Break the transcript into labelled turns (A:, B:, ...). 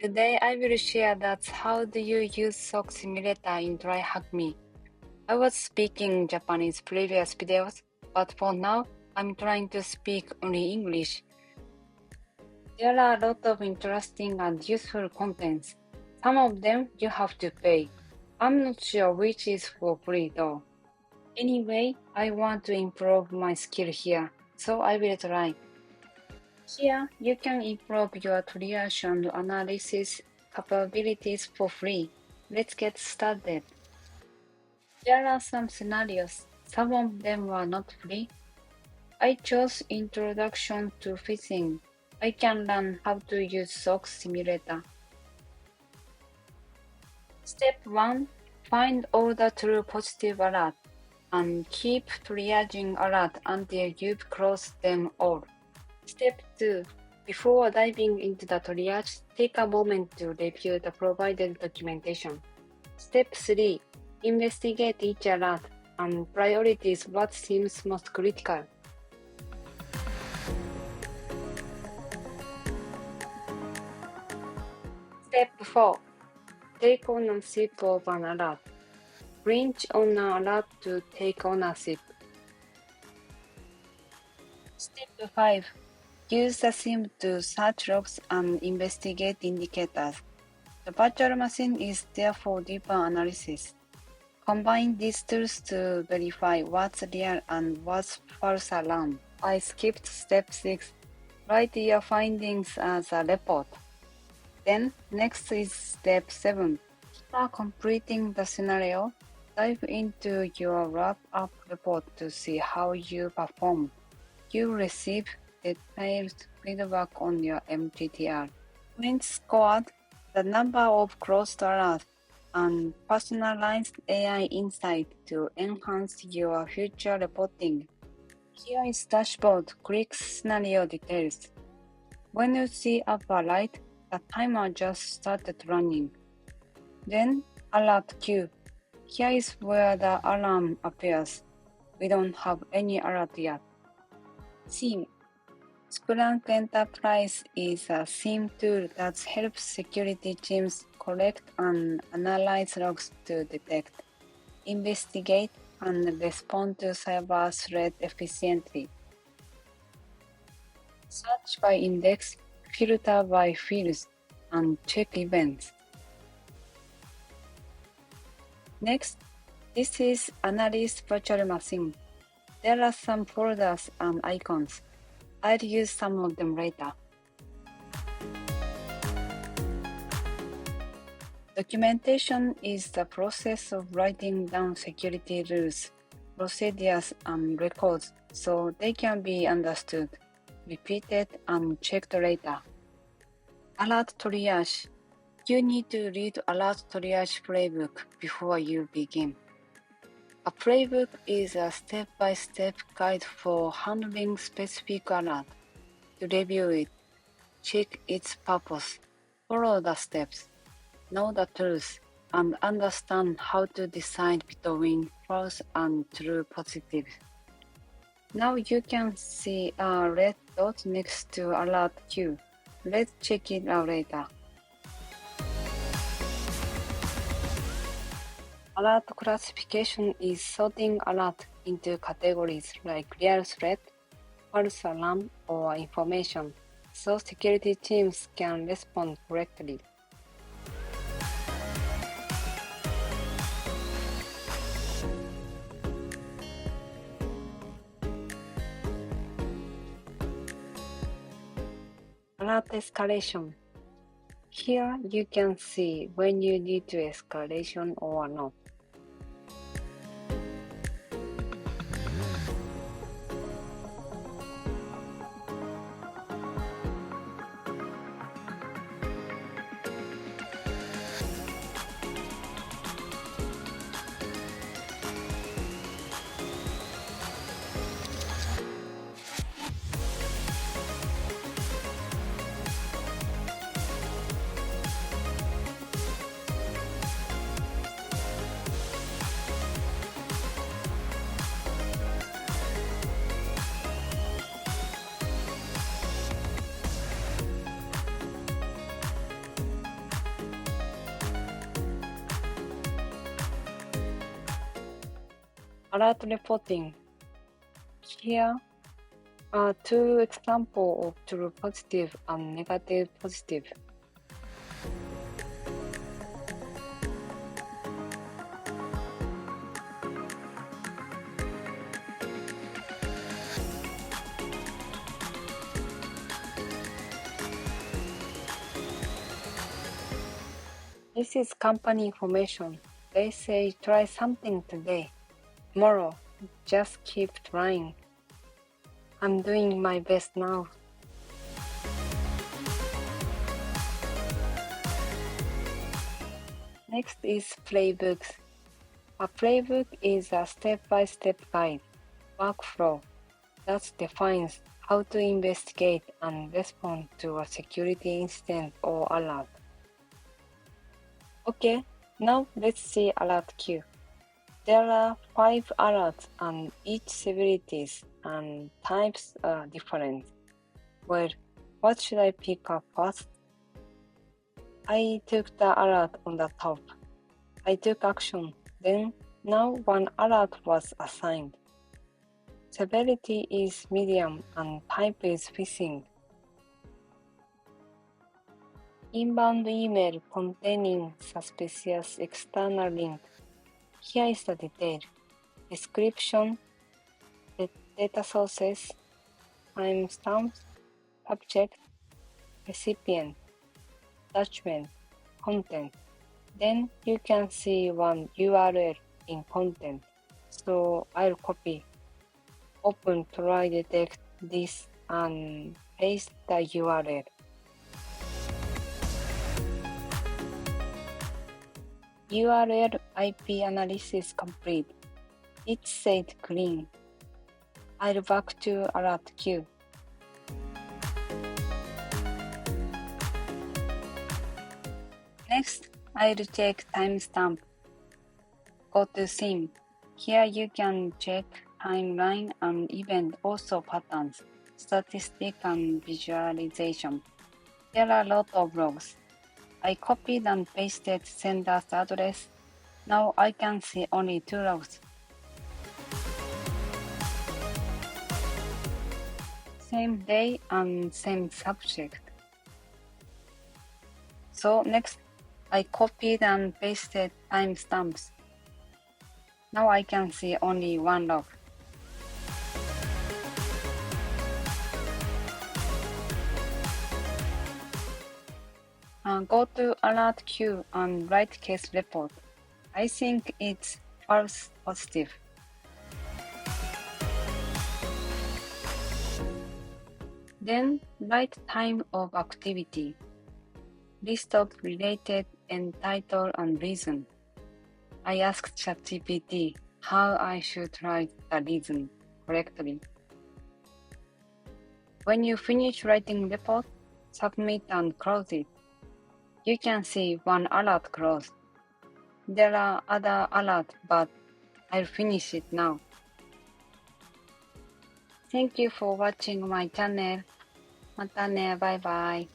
A: Today I will share that how do you use SOC Simulator in TryHackMe. I was speaking Japanese previous videos, but for now I'm trying to speak only English. There are a lot of interesting and useful contents. Some of them you have to pay. I'm not sure which is for free though. Anyway, I want to improve my skill here, so I will try. Here, you can improve your triage and analysis capabilities for free. Let's get started. There are some scenarios. Some of them were not free. I chose Introduction to Phishing. I can learn how to use SOC Simulator. Step 1. Find all the true positive alerts and keep triaging alerts until you've closed them all. Step 2. Before diving into the triage, take a moment to review the provided documentation. Step 3. Investigate each alert and prioritize what seems most critical. Step 4. Take ownership of an alert. Print on an alert to take ownership. Step 5. Use the SIEM to search logs and investigate indicators. The virtual machine is there for deeper analysis. Combine these tools to verify what's real and what's false alarm. I skipped step 6. Write your findings as a report. Then, next is step 7. After completing the scenario, dive into your wrap-up report to see how you performed. You receive detailed feedback on your MTTR. Points scored, the number of closed alerts, and personalized AI insight to enhance your future reporting. Here is dashboard. Click scenario details. When you see upper right, the timer just started running. Then alert queue. Here is where the alarm appears. We don't have any alert yet. SIEM. Splunk Enterprise is a SIEM tool that helps security teams collect and analyze logs to detect, investigate, and respond to cyber threats efficiently. Search by index, filter by fields, and check events. Next, this is Analyst virtual machine. There are some folders and icons. I'll use some of them later. Documentation is the process of writing down security rules, procedures, and records so they can be understood, repeated, and checked later. Alert triage. You need to read Alert Triage Playbook before you begin. A playbook is a step-by-step guide for handling specific alert. To review it, check its purpose, follow the steps, know the tools, and understand how to decide between false and true positives. Now you can see a red dot next to Alert queue. Let's check it out later. Alert classification is sorting alert into categories like real threat, false alarm, or information, so security teams can respond correctly. Alert escalation. Here you can see when you need to escalation or not. Alert reporting. Here are two examples of true positive and negative positive. This is company information. They say try something today. Tomorrow, just keep trying. I'm doing my best now. Next is playbooks. A playbook is a step-by-step guide, workflow, that defines how to investigate and respond to a security incident or alert. Okay, now let's see alert queue. There are 5 alerts and each severities and types are different. Well, what should I pick up first? I took the alert on the top. I took action. Then, now one alert was assigned. Severity is medium and type is phishing. Inbound email containing suspicious external link. Here is the detail. Description, data sources, timestamps, subject, recipient, attachment, content. Then you can see one URL in content. So I'll copy, open try detect this and paste the URL. URL IP analysis complete. It said clean. I'll back to alert queue. Next, I'll check timestamp. Go to SIEM. Here you can check timeline and event, also patterns, statistic and visualization. There are a lot of logs. I copied and pasted sender's address. Now I can see only 2 logs. Same day and same subject. So next, I copied and pasted timestamps. Now I can see only 1 log. Go to alert queue and write case report. I think it's false positive. Then write time of activity, list of related and title and reason. I asked ChatGPT how I should write the reason correctly. When you finish writing report, submit and close it. You can see one alert closed. There are other alerts, but I'll finish it now. Thank you for watching my channel. またね、バイバイ。